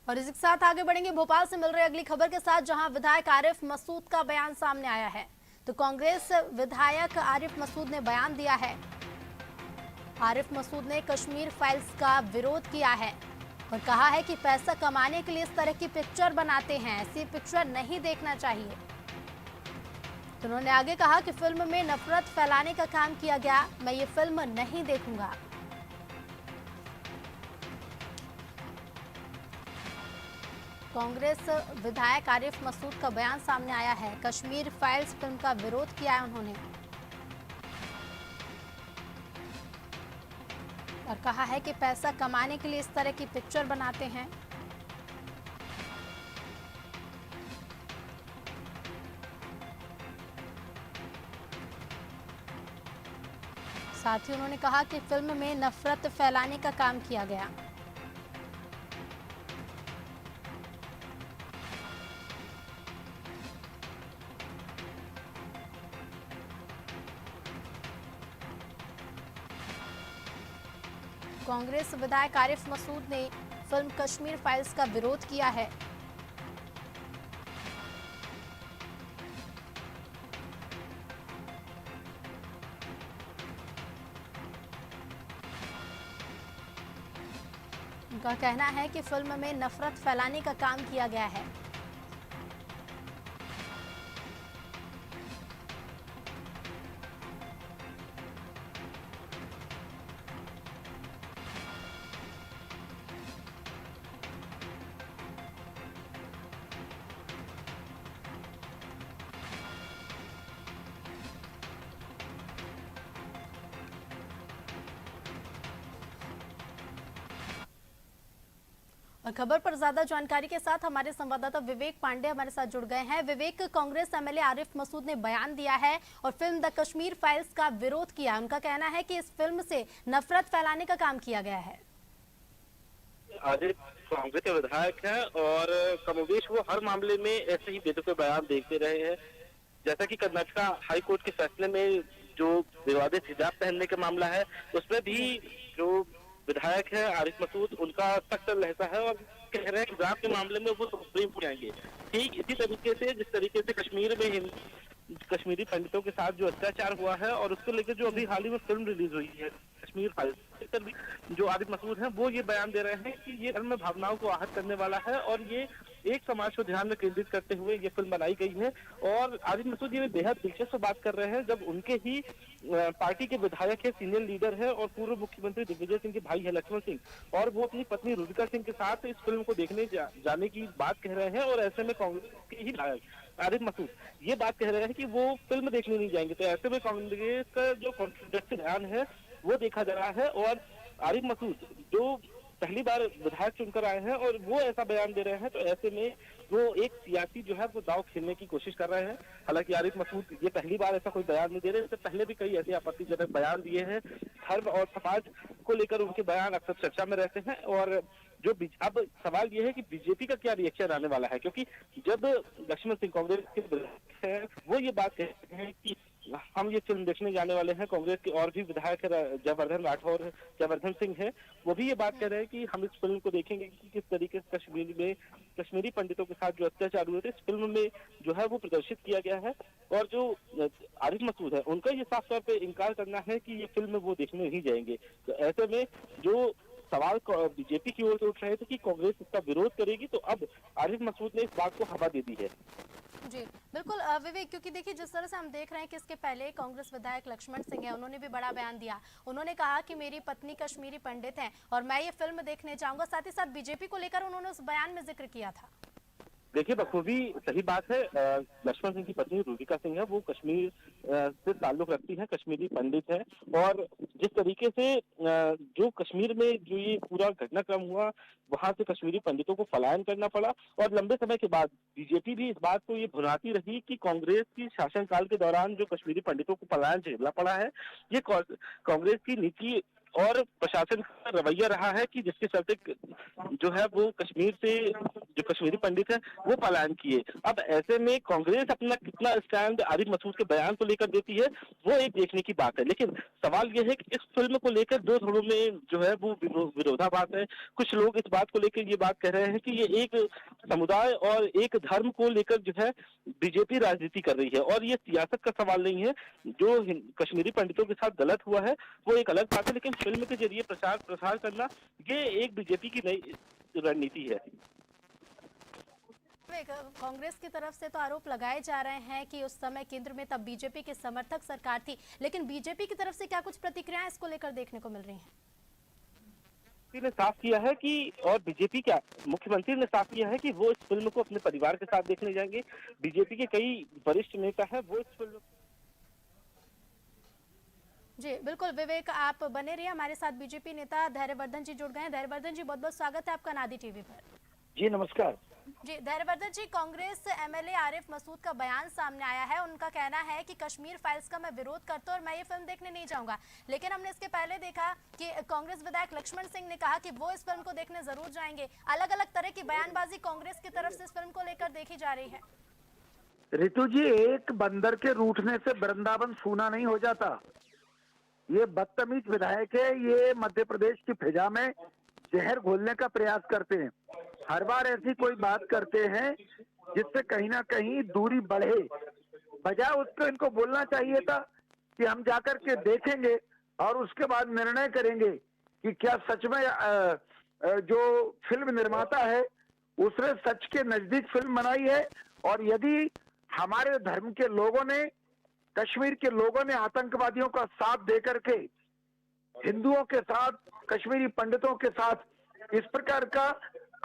और इसी के साथ आगे बढ़ेंगे भोपाल से मिल रही अगली खबर के साथ, जहां विधायक आरिफ मसूद का बयान सामने आया है। तो कांग्रेस विधायक आरिफ मसूद ने बयान दिया है। आरिफ मसूद ने कश्मीर फाइल्स का विरोध किया है और कहा है कि पैसा कमाने के लिए इस तरह की पिक्चर बनाते हैं, ऐसी पिक्चर नहीं देखना चाहिए। तो उन्होंने आगे कहा कि फिल्म में नफरत फैलाने का काम किया गया, मैं ये फिल्म नहीं देखूंगा। कांग्रेस विधायक आरिफ मसूद का बयान सामने आया है। कश्मीर फाइल्स फिल्म का विरोध किया है उन्होंने और कहा है कि पैसा कमाने के लिए इस तरह की पिक्चर बनाते हैं। साथ ही उन्होंने कहा कि फिल्म में नफरत फैलाने का काम किया गया। कांग्रेस विधायक आरिफ मसूद ने फिल्म कश्मीर फाइल्स का विरोध किया है। उनका कहना है कि फिल्म में नफरत फैलाने का काम किया गया है। और खबर पर ज्यादा जानकारी के साथ हमारे संवाददाता विवेक पांडे हमारे साथ जुड़ गए हैं। विवेक, कांग्रेस एमएलए आरिफ मसूद ने बयान दिया है और फिल्म द कश्मीर फाइल्स का विरोध किया। उनका कहना है कि इस फिल्म से नफरत फैलाने का काम किया गया है। आरिफ कांग्रेस के विधायक हैं और कमोबेश वो हर मामले में ऐसे ही बेतुके बयान देते रहे हैं। जैसा कि कर्नाटका हाई कोर्ट के फैसले में जो विवादित हिजाब पहनने का मामला है, उसमें भी जो विधायक है आरिफ मसूद, उनका सख्त लहजा है और कह रहे हैं कि हिजाब के मामले में वो सुप्रीम कोर्ट जाएंगे। ठीक इसी तरीके से जिस तरीके से कश्मीर में कश्मीरी पंडितों के साथ जो अत्याचार हुआ है और उसको लेकर जो अभी हाल ही में फिल्म रिलीज हुई है कश्मीर फाइल्स, भी जो आरिफ मसूद हैं वो ये बयान दे रहे हैं कि ये धर्म में भावनाओं को आहत करने वाला है और ये एक समाज को ध्यान में केंद्रित करते हुए ये फिल्म बनाई गई है। और आरिफ मसूद ये बेहद दिलचस्प बात कर रहे हैं जब उनके ही पार्टी के विधायक है, सीनियर लीडर है और पूर्व मुख्यमंत्री दिग्विजय सिंह के भाई है लक्ष्मण सिंह, और वो अपनी पत्नी रुचिका सिंह के साथ इस फिल्म को देखने जाने की बात कह रहे हैं। और ऐसे में कांग्रेस के ही विधायक आरिफ मसूद ये बात कह रहे हैं कि वो फिल्म देखने नहीं जाएंगे। तो ऐसे में कांग्रेस का जो कॉन्ट्रोवर्सी बयान है वो देखा जा रहा है और आरिफ मसूद जो पहली बार विधायक चुनकर आए हैं और वो ऐसा बयान दे रहे हैं, तो ऐसे में वो एक सियासी जो है वो दांव खेलने की कोशिश कर रहे हैं। हालांकि आरिफ मसूद ये पहली बार ऐसा कोई बयान नहीं दे रहे, इससे पहले भी कई ऐसे आपत्तिजनक बयान दिए हैं। धर्म और समाज को लेकर उनके बयान अक्सर चर्चा में रहते हैं। और जो अब सवाल ये है कि बीजेपी का क्या रिएक्शन आने वाला है, क्योंकि जब लक्ष्मण सिंह कांग्रेस के हैं वो ये बात कहते हैं कि हम ये फिल्म देखने जाने वाले हैं, कांग्रेस के और भी विधायक जयवर्धन राठौर, जयवर्धन सिंह है, वो भी ये बात कह रहे हैं कि हम इस फिल्म को देखेंगे कि किस तरीके से कश्मीर में कश्मीरी पंडितों के साथ जो अत्याचार हुए थे इस फिल्म में जो है वो प्रदर्शित किया गया है। और जो आरिफ मसूद है उनका ये साफ तौर पर इनकार करना है कि ये फिल्म वो देखने नहीं जाएंगे। तो ऐसे में जो सवाल बीजेपी की ओर से उठ रहे थे कि कांग्रेस इसका विरोध करेगी, तो अब आरिफ मसूद ने इस बात को हवा दे दी है। जी बिल्कुल विवेक, क्योंकि देखिए जिस तरह से हम देख रहे हैं कि इसके पहले कांग्रेस विधायक लक्ष्मण सिंह है, उन्होंने भी बड़ा बयान दिया। उन्होंने कहा कि मेरी पत्नी कश्मीरी पंडित है और मैं ये फिल्म देखने जाऊंगा। साथ ही साथ बीजेपी को लेकर उन्होंने उस बयान में जिक्र किया था। देखिए बखूबी सही बात है। लक्ष्मण सिंह की पत्नी रुचिका सिंह है, वो कश्मीर से ताल्लुक रखती है, कश्मीरी पंडित है। और जिस तरीके से जो कश्मीर में जो ये पूरा घटनाक्रम हुआ, वहां से कश्मीरी पंडितों को पलायन करना पड़ा और लंबे समय के बाद बीजेपी भी इस बात को ये भुनाती रही कि कांग्रेस की शासनकाल के दौरान जो कश्मीरी पंडितों को पलायन झेलना पड़ा है, ये कांग्रेस की नीति और प्रशासन का रवैया रहा है कि जिसके चलते जो है वो कश्मीर से जो कश्मीरी पंडित है वो पलायन किए। अब ऐसे में कांग्रेस अपना कितना स्टैंड आरिफ मसूद के बयान को लेकर देती है वो एक देखने की बात है। लेकिन सवाल यह है कि इस फिल्म को लेकर दो धड़ों में जो है वो विरोधाभास है। कुछ लोग इस बात को लेकर ये बात कह रहे हैं कि ये एक समुदाय और एक धर्म को लेकर जो है बीजेपी राजनीति कर रही है और ये सियासत का सवाल नहीं है। जो कश्मीरी पंडितों के साथ गलत हुआ है वो एक अलग बात है, लेकिन फिल्म के जरिए प्रचार प्रसार करना ये एक बीजेपी की नई रणनीति है। कांग्रेस की तरफ से तो आरोप लगाए जा रहे हैं कि उस समय केंद्र में तब बीजेपी की समर्थक सरकार थी, लेकिन बीजेपी की तरफ से क्या कुछ प्रतिक्रियाएं इसको लेकर देखने को मिल रही हैं? ने साफ किया है कि और बीजेपी क्या मुख्यमंत्री ने साफ किया है कि वो इस फिल्म को अपने परिवार के साथ देखने जाएंगे। बीजेपी के कई वरिष्ठ नेता है वो इस फिल्म। जी बिल्कुल विवेक, आप बने रहिए हमारे साथ। बीजेपी नेता धैर्यवर्धन जी जुड़ गए हैं। धैर्यवर्धन जी बहुत बहुत स्वागत है आपका नादी टीवी पर। जी नमस्कार। जी धैर्यवर्धन जी, कांग्रेस एमएलए आरिफ मसूद का बयान सामने आया है। उनका कहना है कि कश्मीर फाइल्स का मैं विरोध करता हूं और मैं ये फिल्म देखने नहीं जाऊंगा। लेकिन हमने इसके पहले देखा कि कांग्रेस विधायक लक्ष्मण सिंह ने कहा कि वो इस फिल्म को देखने जरूर जाएंगे। अलग अलग तरह की बयानबाजी कांग्रेस की तरफ से इस फिल्म को लेकर देखी जा रही है। रितु जी, एक बंदर के रूठने से वृंदावन सूना नहीं हो जाता। ये बदतमीज विधायक है, ये मध्य प्रदेश की फिजा में जहर घोलने का प्रयास करते हैं। हर बार ऐसी कोई बात करते हैं जिससे कहीं ना कहीं दूरी बढ़े। बजाय उसको इनको बोलना चाहिए था कि हम जाकर के देखेंगे और उसके बाद निर्णय करेंगे कि क्या सच में जो फिल्म निर्माता है उसने सच के नजदीक फिल्म बनाई है, और यदि हमारे धर्म के लोगों ने, कश्मीर के लोगों ने आतंकवादियों का साथ देकर के हिंदुओं के साथ, कश्मीरी पंडितों के साथ इस प्रकार का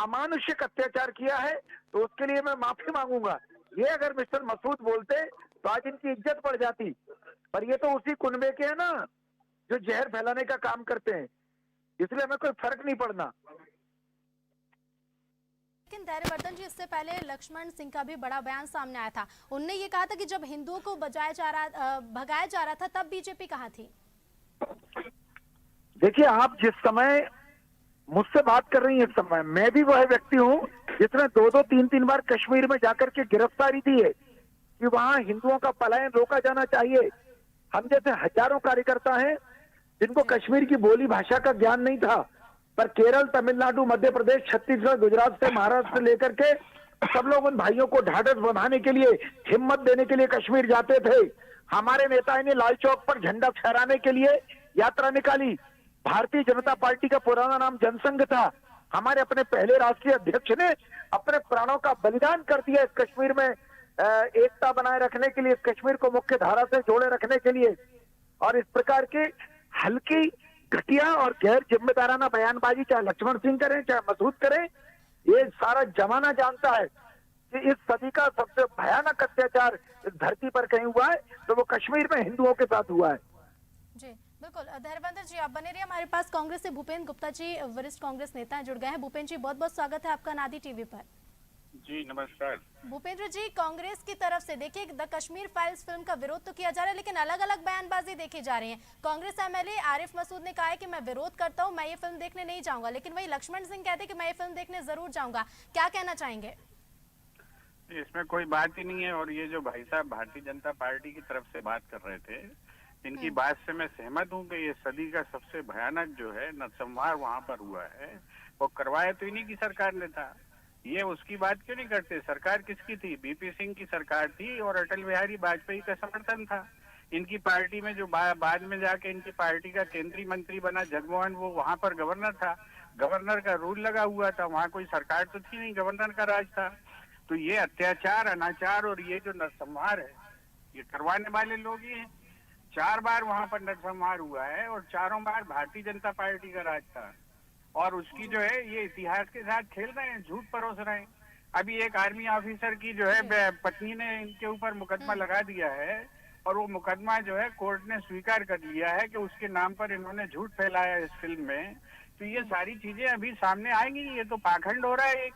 अमानुषिक अत्याचार किया है, तो उसके लिए मैं माफी मांगूंगा। ये अगर मिस्टर मसूद बोलते तो आज इनकी इज्जत बढ़ जाती, पर ये तो उसी कुनबे के हैं ना जो जहर फैलाने का काम करते हैं, इसलिए हमें कोई फर्क नहीं पड़ना। लेकिन धैर्यवर्धन जी, इससे पहले लक्ष्मण सिंह का भी बड़ा बयान सामने आया था। उनने ये कहा था कि जब हिंदुओं को भगाया जा रहा था तब बीजेपी कहाँ थी? देखिए, आप जिस समय मुझसे बात कर रही हैं, इस समय मैं भी वह व्यक्ति हूं जिसने दो दो तीन तीन बार कश्मीर में जाकर के गिरफ्तारी दी है कि वहां हिंदुओं का पलायन रोका जाना चाहिए। हम जैसे हजारों कार्यकर्ता हैं जिनको कश्मीर की बोली भाषा का ज्ञान नहीं था, पर केरल, तमिलनाडु, मध्य प्रदेश, छत्तीसगढ़, गुजरात से महाराष्ट्र से लेकर के सब लोग उन भाइयों को ढाढ़स बंधाने के लिए, हिम्मत देने के लिए कश्मीर जाते थे। हमारे नेताओं ने लाल चौक पर झंडा फहराने के लिए यात्रा निकाली। भारतीय जनता पार्टी का पुराना नाम जनसंघ था। हमारे अपने पहले राष्ट्रीय अध्यक्ष ने अपने प्राणों का बलिदान कर दिया इस कश्मीर में एकता बनाए रखने के लिए, इस कश्मीर को मुख्य धारा से जोड़े रखने के लिए। और इस प्रकार की हल्की, घटिया और गैर जिम्मेदाराना बयानबाजी चाहे लक्ष्मण सिंह करें चाहे मसूद करें, ये सारा जमाना जानता है कि इस सदी का सबसे भयानक अत्याचार इस धरती पर कहीं हुआ है तो वो कश्मीर में हिंदुओं के साथ हुआ है। जी बिल्कुल, धैर्यवर्धन जी आप बने रहिए हमारे पास। कांग्रेस से भूपेंद्र गुप्ता जी, वरिष्ठ कांग्रेस नेता जुड़ गए हैं। भूपेंद्र जी बहुत बहुत स्वागत है आपका नादी टीवी पर। जी नमस्कार। भूपेंद्र जी, कांग्रेस की तरफ से देखिए द कश्मीर फाइल्स फिल्म का विरोध तो किया जा रहा है, लेकिन अलग अलग बयानबाजी देखी जा रही है। कांग्रेस एमएलए आरिफ मसूद ने कहा है कि मैं विरोध करता हूं, मैं ये फिल्म देखने नहीं जाऊंगा, लेकिन वही लक्ष्मण सिंह कहते हैं कि मैं ये फिल्म देखने जरूर जाऊंगा। क्या कहना चाहेंगे? इसमें कोई बात ही नहीं है, और ये जो भाई साहब भारतीय जनता पार्टी की तरफ से बात कर रहे थे, इनकी बात से मैं सहमत हूँ कि ये सदी का सबसे भयानक जो है नरसंहार वहाँ पर हुआ है, वो करवाया तो इन्हीं की सरकार ने था। ये उसकी बात क्यों नहीं करते? सरकार किसकी थी? बीपी सिंह की सरकार थी और अटल बिहारी वाजपेयी का समर्थन था। इनकी पार्टी में जो बाद में जाके इनकी पार्टी का केंद्रीय मंत्री बना जगमोहन, वो वहाँ पर गवर्नर था। गवर्नर का रूल लगा हुआ था, वहाँ कोई सरकार तो थी नहीं, गवर्नर का राज था। तो ये अत्याचार, अनाचार और ये जो नरसंहार है, ये करवाने वाले लोग ही हैं। 4 बार वहां पर नरसंहार हुआ है और चारों बार भारतीय जनता पार्टी का राज था, और उसकी जो है ये इतिहास के साथ खेल रहे हैं, झूठ परोस रहे हैं। अभी एक आर्मी ऑफिसर की जो है पत्नी ने इनके ऊपर मुकदमा लगा दिया है, और वो मुकदमा जो है कोर्ट ने स्वीकार कर लिया है कि उसके नाम पर इन्होंने झूठ फैलाया इस फिल्म में। तो ये सारी चीजें अभी सामने आएंगी। ये तो पाखंड हो रहा है।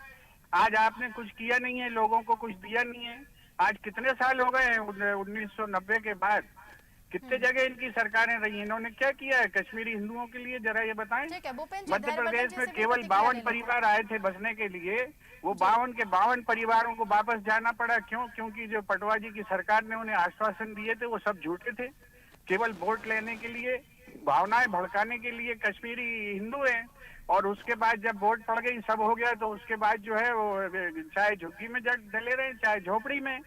आज आपने कुछ किया नहीं है, लोगों को कुछ दिया नहीं है। आज कितने साल हो गए हैं 1990 के बाद? कितने जगह इनकी सरकारें रही, इन्होंने क्या किया है कश्मीरी हिंदुओं के लिए, जरा ये बताएं। ठीक है भूपेन जी, मध्य घर बटन प्रदेश में जैसे भी केवल प्रतिक्रिया 52 ले लें। परिवार आए थे बसने के लिए, वो 52 के 52 परिवारों को वापस जाना पड़ा। क्यों? क्योंकि जो पटवा जी की सरकार ने उन्हें आश्वासन दिए थे वो सब झूठे थे। केवल वोट लेने के लिए, भावनाएं भड़काने के लिए कश्मीरी हिंदू हैं, और उसके बाद जब वोट पड़ गई, सब हो गया, तो उसके बाद जो है वो चाहे झुग्गी में डले रहे चाहे झोपड़ी में।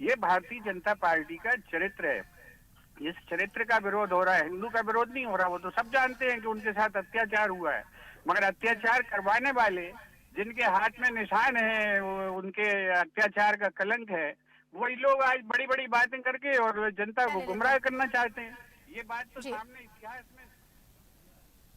ये भारतीय जनता पार्टी का चरित्र है। इस चरित्र का विरोध हो रहा है, हिंदू का विरोध नहीं हो रहा। वो तो सब जानते हैं कि उनके साथ अत्याचार हुआ है, मगर अत्याचार करवाने वाले जिनके हाथ में निशान है, उनके अत्याचार का कलंक है, वही लोग आज बड़ी बड़ी बातें करके और जनता को गुमराह करना चाहते हैं। ये बात तो सामने इतिहास में।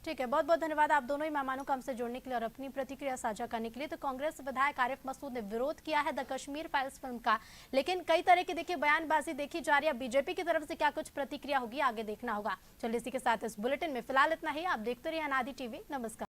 ठीक है, बहुत बहुत धन्यवाद आप दोनों ही मेहमानों को हमसे जुड़ने के लिए और अपनी प्रतिक्रिया साझा करने के लिए। तो कांग्रेस विधायक आरिफ मसूद ने विरोध किया है द कश्मीर फाइल्स फिल्म का, लेकिन कई तरह की देखिए बयानबाजी देखी जा रही है। बीजेपी की तरफ से क्या कुछ प्रतिक्रिया होगी आगे देखना होगा। चलिए इसी के साथ इस बुलेटिन में फिलहाल इतना ही। आप देखते रहिए अनादि टीवी। नमस्कार।